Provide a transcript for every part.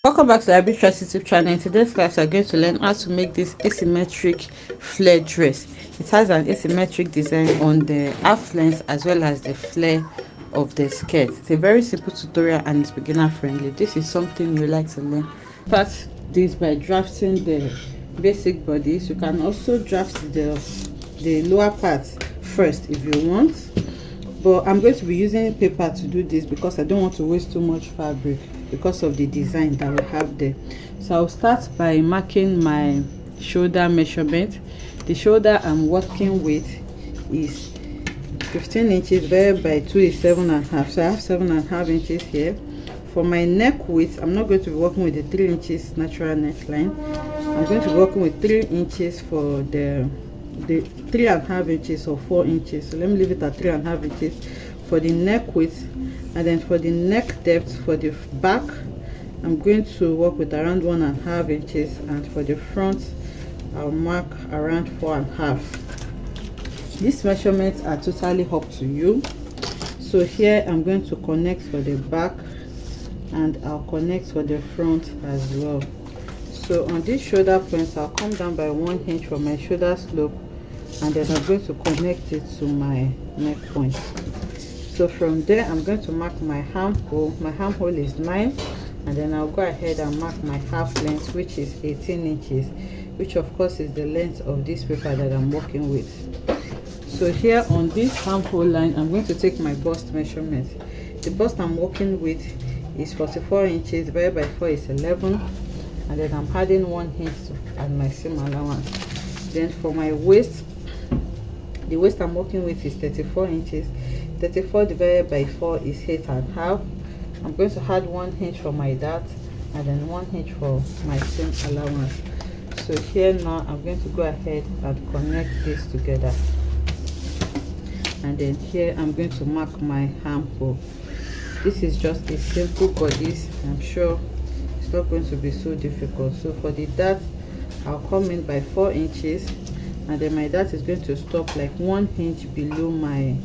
Welcome back to the Arbitrage YouTube channel. In today's class, we are going to learn how to make this asymmetric flare dress. It has an asymmetric design on the half length as well as the flare of the skirt. It's a very simple tutorial and it's beginner friendly. This is something you like to learn. Start this by drafting the basic bodies. You can also draft the lower parts first if you want, but I'm going to be using paper to do this because I don't want to waste too much fabric because of the design that we have there. So I'll start by marking my shoulder measurement. The shoulder I'm working with is 15 inches divided by 2 is 7.5, so I have 7.5 inches here. For my neck width, I'm not going to be working with the 3 inches natural neckline. I'm going to be working with 3 inches for the 3.5 inches or 4 inches. So let me leave it at 3.5 inches for the neck width. And then for the neck depth for the back, I'm going to work with around 1.5 inches, and for the front I'll mark around 4.5. These measurements are totally up to you. So here I'm going to connect for the back and I'll connect for the front as well. So on these shoulder points, I'll come down by 1 inch for my shoulder slope, and then I'm going to connect it to my neck point. So from there, I'm going to mark my armhole. My armhole is 9, and then I'll go ahead and mark my half length, which is 18 inches, which of course is the length of this paper that I'm working with. So here on this armhole line, I'm going to take my bust measurement. The bust I'm working with is 44 inches divided by 4 is 11, and then I'm adding 1 inch as my seam allowance. Then for my waist, the waist I'm working with is 34 inches. 34 divided by 4 is 8.5. I'm going to add 1 inch for my dart and then 1 inch for my seam allowance. So here now I'm going to go ahead and connect this together, and then here I'm going to mark my armhole. This is just a simple bodice. I'm sure it's not going to be so difficult. So for the dart, I'll come in by 4 inches, and then my dart is going to stop like 1 inch below my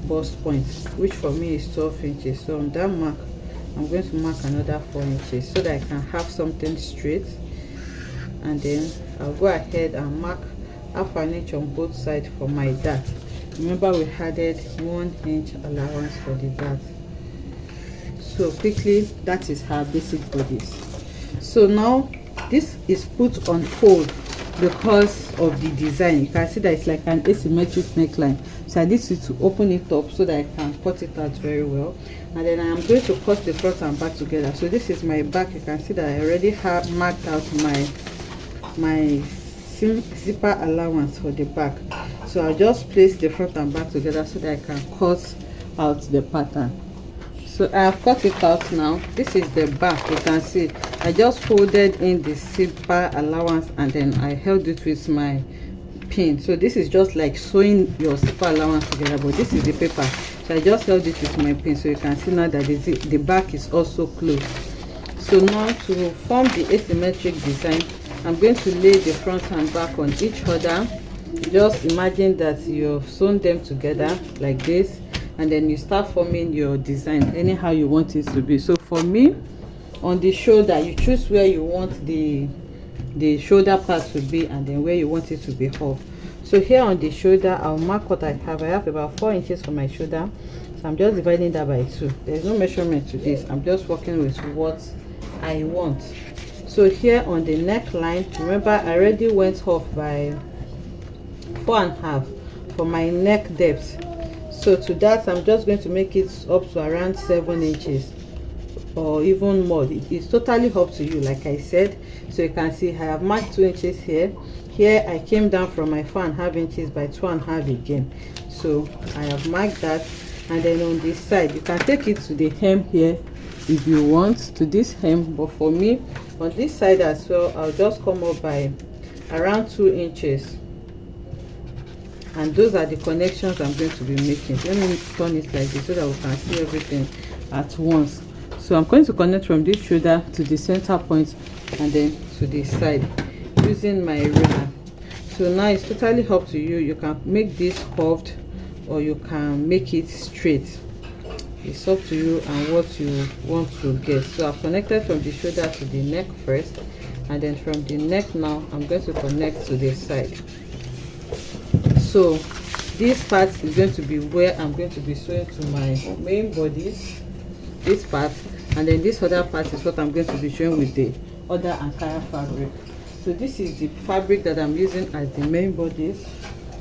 bust point, which for me is 12 inches. So on that mark, I'm going to mark another 4 inches so that I can have something straight, and then I'll go ahead and mark half an inch on both sides for my dart. Remember, we added 1 inch allowance for the dart. So quickly, that is her basic bodice. So now this is put on fold because of the design. You can see that it's like an asymmetric neckline, so I need to open it up so that I can cut it out very well, and then I am going to cut the front and back together. So this is my back. You can see that I already have marked out my zipper allowance for the back. So I'll just place the front and back together so that I can cut out the pattern. So I have cut it out now. This is the back. You can see I just folded in the zipper allowance and then I held it with my pin. So this is just like sewing your zipper allowance together, but this is the paper. So I just held it with my pin. So you can see now that the back is also closed. So now to form the asymmetric design, I'm going to lay the front and back on each other. Just imagine that you've sewn them together like this, and then you start forming your design anyhow you want it to be. So for me, on the shoulder, you choose where you want the shoulder part to be and then where you want it to be off. So here on the shoulder, I'll mark what I have. I have about 4 inches for my shoulder, so I'm just dividing that by 2. There's no measurement to this. I'm just working with what I want. So here on the neckline, remember I already went off by 4.5 for my neck depth. So to that, I'm just going to make it up to around 7 inches or even more. It's totally up to you, like I said. So you can see I have marked 2 inches here. Here I came down from my 4.5 inches by 2.5 again. So I have marked that, and then on this side you can take it to the hem here if you want, to this hem, but for me on this side as well, I'll just come up by around 2 inches. And those are the connections I'm going to be making. Let me turn it like this so that we can see everything at once. So I'm going to connect from this shoulder to the center point and then to the side using my ruler. So now it's totally up to you. You can make this curved or you can make it straight. It's up to you and what you want to get. So I've connected from the shoulder to the neck first, and then from the neck now I'm going to connect to the side. So this part is going to be where I'm going to be sewing to my main bodice, this part, and then this other part is what I'm going to be showing with the other Ankara fabric. So this is the fabric that I'm using as the main bodice,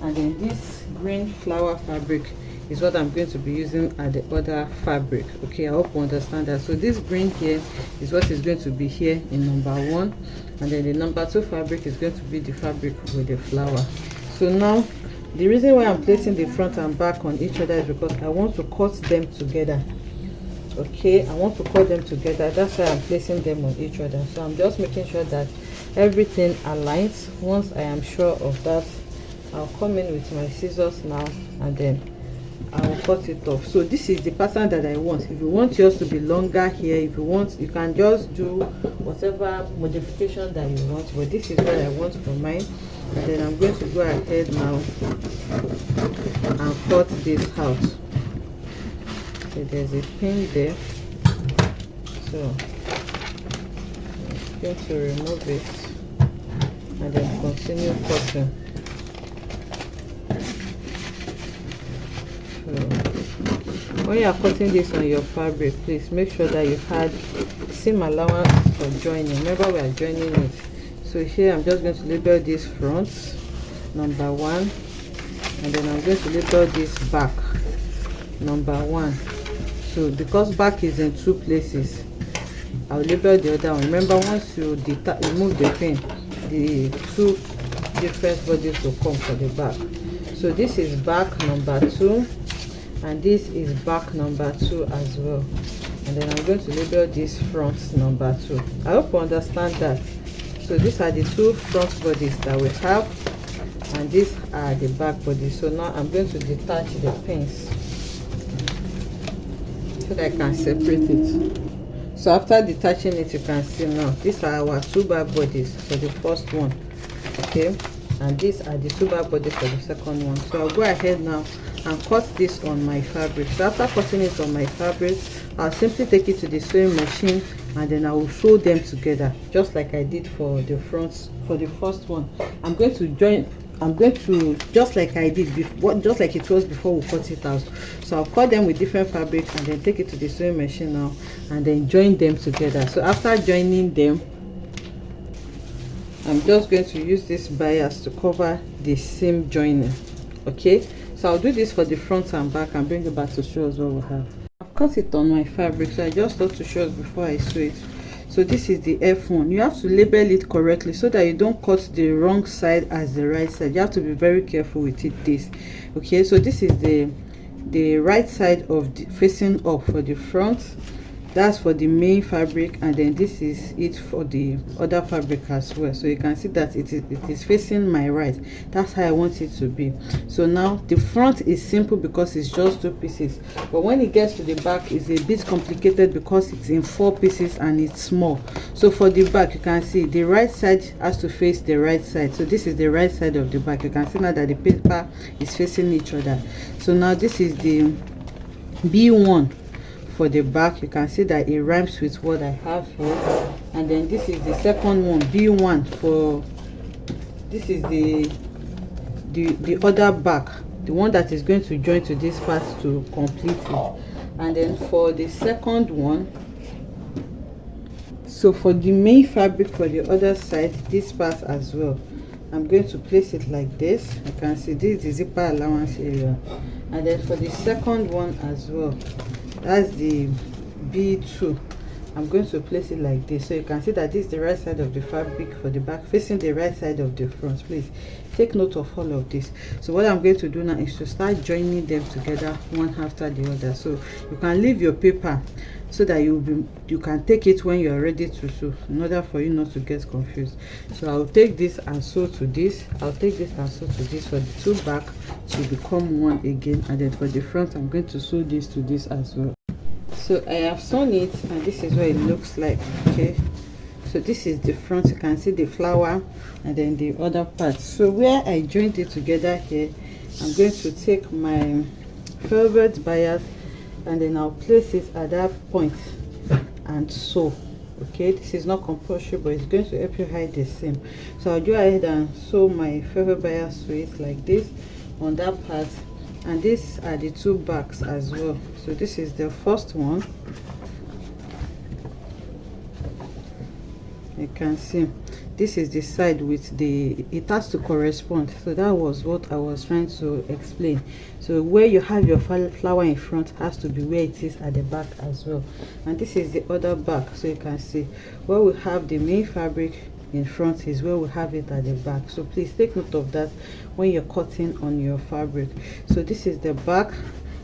and then this green flower fabric is what I'm going to be using at the other fabric. Okay, I hope you understand that. So this green here is what is going to be here in number 1, and then the number 2 fabric is going to be the fabric with the flower. So now the reason why I'm placing the front and back on each other is because I want to cut them together. Okay, I want to cut them together. That's why I'm placing them on each other. So I'm just making sure that everything aligns. Once I am sure of that, I'll come in with my scissors now, and then I will cut it off. So this is the pattern that I want. If you want yours to be longer here, if you want, you can just do whatever modification that you want, but this is what I want for mine. And then I'm going to go ahead now and cut this out. So there's a pin there, so I'm going to remove it and then continue cutting. When you are cutting this on your fabric, please make sure that you had seam allowance for joining. Remember, we are joining it. So here I'm just going to label this front, number 1, and then I'm going to label this back, number 1. So because back is in 2 places, I'll label the other one. Remember, once you remove the pin, the 2 different bodies will come for the back. So this is back number 2, and this is back number 2 as well. And then I'm going to label this front number 2. I hope you understand that. So these are the 2 front bodies that we have, and these are the back bodies. So now I'm going to detach the pins so that I can separate it. So after detaching it, you can see now these are our 2 back bodies for the first one. Okay, and these are the 2 back bodies for the second one. So I'll go ahead now and cut this on my fabric. So after cutting it on my fabric, I'll simply take it to the sewing machine, and then I will sew them together just like I did for the fronts. For the first one, I'm going to just like I did before, just like it was before we cut it out. So I'll cut them with different fabric and then take it to the sewing machine now, and then join them together. So after joining them, I'm just going to use this bias to cover the seam joining. Okay, so I'll do this for the front and back and bring it back to show us what we have. I've cut it on my fabric, so I just thought to show us before I sew it. So this is the F1. You have to label it correctly so that you don't cut the wrong side as the right side. You have to be very careful with it. This, okay, so this is the right side of the facing up for the front. That's for the main fabric, and then this is it for the other fabric as well. So you can see that it is facing my right. That's how I want it to be. So now the front is simple because it's just 2 pieces, but when it gets to the back, it's a bit complicated because it's in 4 pieces and it's small. So for the back, you can see the right side has to face the right side. So this is the right side of the back. You can see now that the paper is facing each other. So now this is the B1 for the back. You can see that it rhymes with what I have here. And then this is the second one, B1, for this is the other back, the one that is going to join to this part to complete it. And then for the second one, so for the main fabric for the other side, this part as well, I'm going to place it like this. You can see this is the zipper allowance area. And then for the second one as well, that's the B2, I'm going to place it like this. So you can see that this is the right side of the fabric for the back facing the right side of the front. Please take note of all of this. So what I'm going to do now is to start joining them together one after the other. So you can leave your paper so that you can take it when you're ready to sew, in order for you not to get confused. So I'll take this and sew to this, I'll take this and sew to this for the 2 back to become one again, and then for the front I'm going to sew this to this as well. So I have sewn it, and this is what it looks like. Okay, so this is the front. You can see the flower and then the other part. So where I joined it together here, I'm going to take my velvet bias and then I'll place it at that point and sew. Okay, this is not compulsory, but it's going to help you hide the seam. So I'll go ahead and sew my feather bias waist like this on that part, and these are the two backs as well. So this is the first one. You can see this is the side with the, it has to correspond. So that was what I was trying to explain. So where you have your flower in front has to be where it is at the back as well. And this is the other back. So you can see where we have the main fabric in front is where we have it at the back. So please take note of that when you're cutting on your fabric. So this is the back,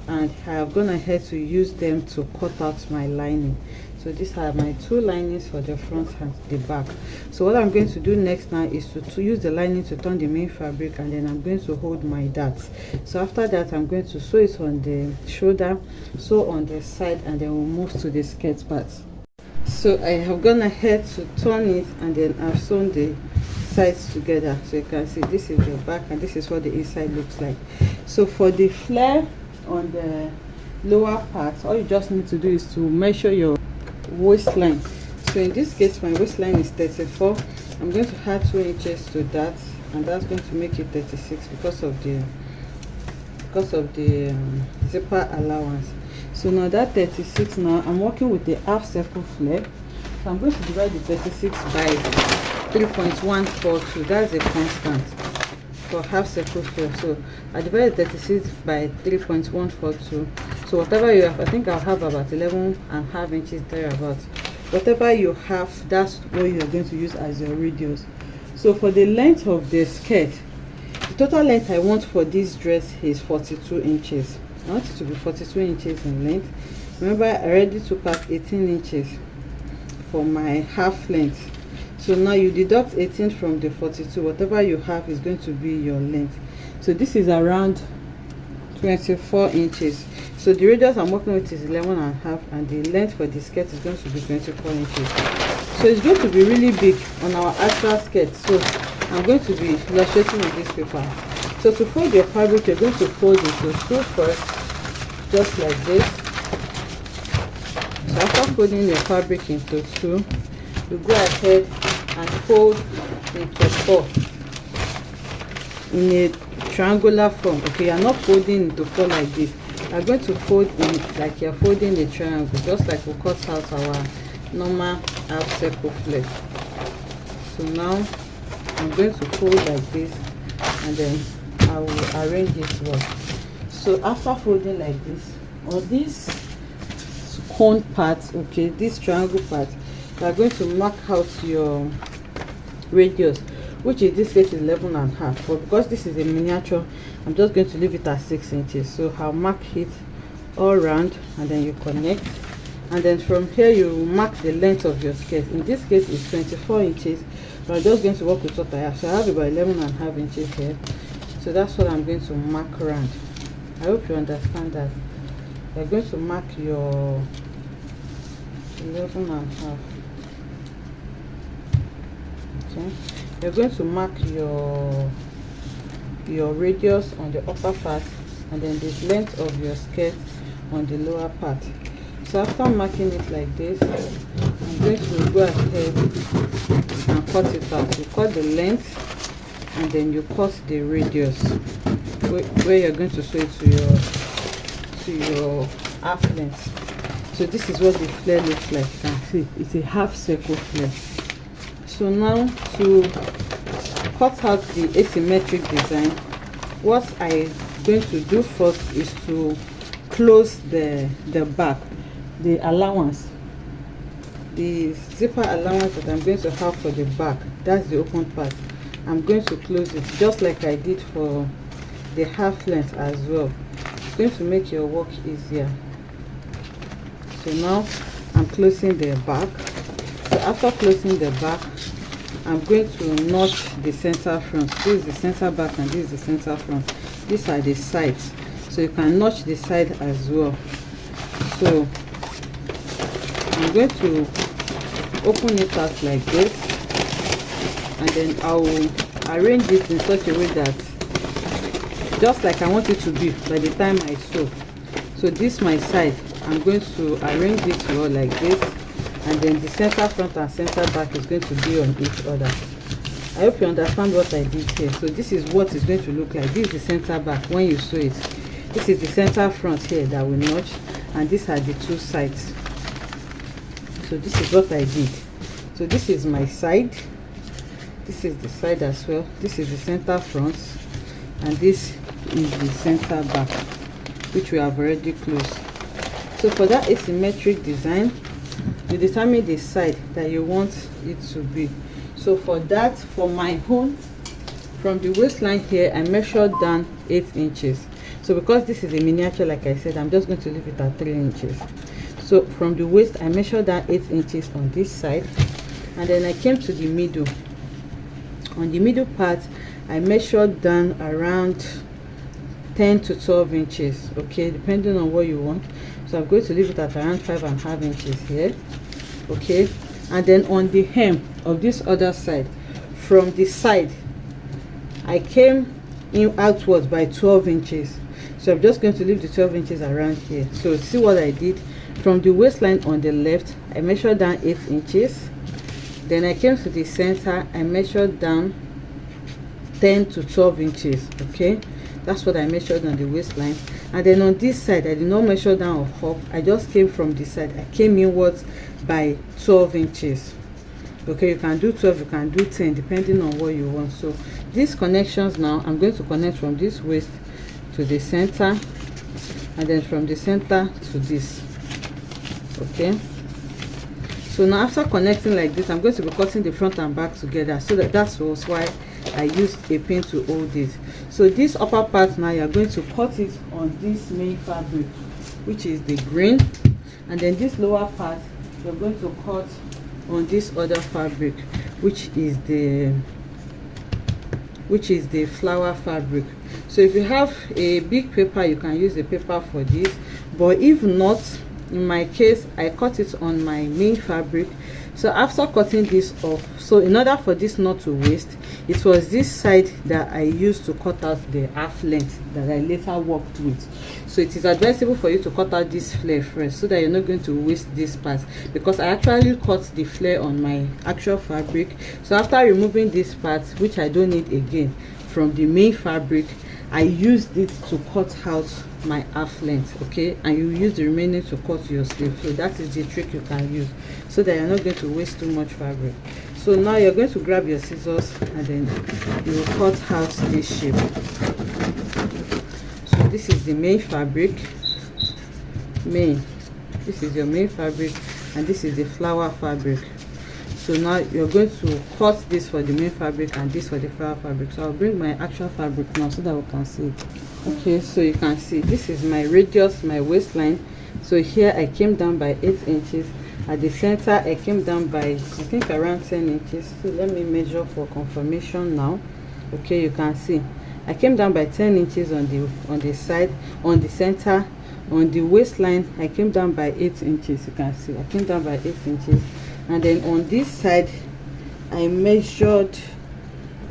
and I have gone ahead to use them to cut out my lining. So these are my two linings for the front and the back. So what I'm going to do next now is to use the lining to turn the main fabric, and then I'm going to hold my darts. So after that, I'm going to sew it on the shoulder, sew on the side, and then we'll move to the skirt part. So I have gone ahead to turn it, and then I've sewn the sides together. So you can see this is the back, and this is what the inside looks like. So for the flare on the lower part, all you just need to do is to measure your waistline. So in this case, my waistline is 34. I'm going to add 2 inches to that, and that's going to make it 36 because of the zipper allowance. So now that 36, now I'm working with the half circle flare. So I'm going to divide the 36 by 3.142. that's a constant for half circle flare. So I divide 36 by 3.142. so whatever you have, I think I'll have about 11.5 inches there about. Whatever you have, that's what you're going to use as your radius. So for the length of the skirt, the total length I want for this dress is 42 inches. I want it to be 42 inches in length. Remember, I already took out 18 inches for my half length. So now you deduct 18 from the 42. Whatever you have is going to be your length. So this is around 24 inches. So the radius I'm working with is 11.5, and the length for the skirt is going to be 24 inches. So it's going to be really big on our actual skirt. So I'm going to be illustrating with this paper. So to fold your fabric, you're going to fold into 2 first, just like this. So after folding your fabric into 2, you go ahead and fold into 4 in a triangular form. Okay, you're not folding into 4 like this. You're going to fold in like you're folding a triangle, just like we cut out our normal half circle flare. So now I'm going to fold like this, and then I will arrange it well. So after folding like this, on this cone part, okay, this triangle part, you are going to mark out your radius, which in this case is 11.5. But because this is a miniature, I'm just going to leave it at 6 inches. So I'll mark it all around, and then you connect, and then from here you mark the length of your skirt. In this case it's 24 inches, but I'm just going to work with what I have. So I have about 11.5 inches here. So that's what I'm going to mark around. I hope you understand that. You're going to mark your 11.5. Okay, you're going to mark your radius on the upper part, and then the length of your skirt on the lower part. So after marking it like this, I'm going to go ahead and cut it out. You cut the length, and then you cut the radius where you're going to sew it to your half length. So this is what the flare looks like. You can see it's a half circle flare. So now to cut out the asymmetric design, what I'm going to do first is to close the back, the allowance, the zipper allowance that I'm going to have for the back. That's the open part. I'm going to close it just like I did for the half length as well. It's going to make your work easier. So now I'm closing the back. So after closing the back, I'm going to notch the center front. This is the center back, and this is the center front. These are the sides, so you can notch the side as well. So I'm going to open it out like this, and then I will arrange it in such a way that just like I want it to be by the time I sew. So this my side, I'm going to arrange it well like this, and then the center front and center back is going to be on each other. I hope you understand what I did here. So this is what it's going to look like. This is the center back when you sew it. This is the center front here that we notch, and these are the two sides. So this is what I did. So this is my side, this is the side as well, this is the center front, and this is the center back, which we have already closed. So for that asymmetric design, you determine the side that you want it to be. So for that, for my own, from the waistline here, I measured down 8 inches. So because this is a miniature, like I said, I'm just going to leave it at 3 inches. So from the waist, I measured down 8 inches on this side, and then I came to the middle. On the middle part, I measured down around 10 to 12 inches, okay, depending on what you want. So I'm going to leave it at around 5.5 inches here, okay. And then on the hem of this other side, from the side, I came in outwards by 12 inches. So I'm just going to leave the 12 inches around here. So see what I did. From the waistline on the left, I measured down 8 inches. Then I came to the center, I measured down 10 to 12 inches, okay. That's what I measured on the waistline. And then on this side, I did not measure down or up, I just came from the side. I came inwards by 12 inches, okay. You can do 12, you can do 10, depending on what you want. So these connections now, I'm going to connect from this waist to the center, and then from the center to this, okay. So now after connecting like this, I'm going to be cutting the front and back together. So that was why I used a pin to hold this. So this upper part now, you're going to cut it on this main fabric, which is the green, and then this lower part you're going to cut on this other fabric, which is the flower fabric. So if you have a big paper, you can use the paper for this, but if not, in my case, I cut it on my main fabric. So after cutting this off, so in order for this not to waste, it was this side that I used to cut out the half length that I later worked with. So it is advisable for you to cut out this flare first, so that you're not going to waste this part, because I actually cut the flare on my actual fabric. So after removing this part, which I don't need again, from the main fabric, I used it to cut out my half length, okay, and you use the remaining to cut your sleeve. So that is the trick you can use, so that you're not going to waste too much fabric. So now you're going to grab your scissors, and then you will cut out this shape. So this is the main fabric, this is your main fabric, and this is the flower fabric. So now you're going to cut this for the main fabric and this for the flower fabric. So I'll bring my actual fabric now so that we can see it. Okay, so you can see this is my radius, my waistline. So here I came down by 8 inches. At the center I came down by, I think, around 10 inches. So let me measure for confirmation now. Okay, you can see I came down by 10 inches on the side, on the center. On the waistline I came down by 8 inches. You can see I came down by 8 inches. And then on this side I measured,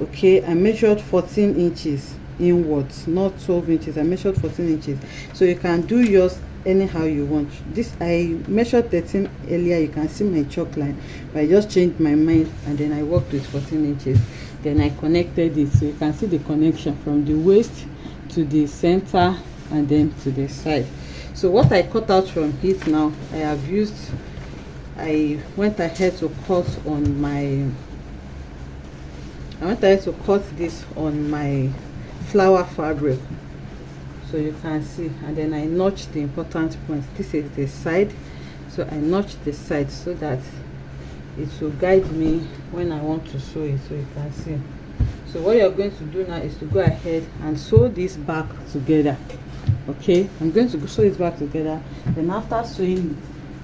okay, I measured 14 inches inwards, not 12 inches. I measured 14 inches. So you can do yours anyhow you want. This I measured 13 earlier, you can see my chalk line, but I just changed my mind, and then I worked with 14 inches. Then I connected it, so you can see the connection from the waist to the center and then to the side. So what I cut out from it now, I went ahead to cut this on my flower fabric, so you can see, and then I notched the important points. This is the side, so I notched the side so that it will guide me when I want to sew it. So you can see. So what you're going to do now is to go ahead and sew this back together. Okay, I'm going to sew it back together. Then after sewing it,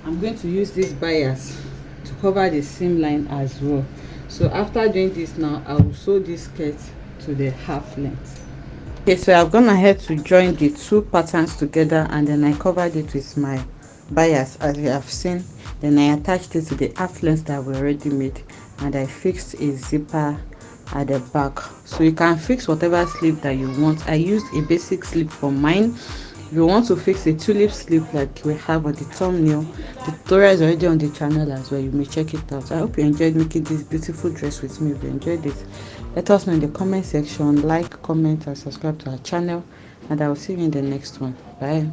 I'm going to use this bias to cover the seam line as well. So after doing this now, I will sew this skirt to the half length. Okay, so I've gone ahead to join the two patterns together, and then I covered it with my bias as you have seen. Then I attached it to the half length that we already made, and I fixed a zipper at the back. So you can fix whatever sleeve that you want. I used a basic sleeve for mine, If you want to fix a tulip sleeve like we have on the thumbnail, the tutorial is already on the channel as well. You may check it out. I hope you enjoyed making this beautiful dress with me. If you enjoyed it, let us know in the comment section. Like, comment, and subscribe to our channel, and I will see you in the next one. Bye.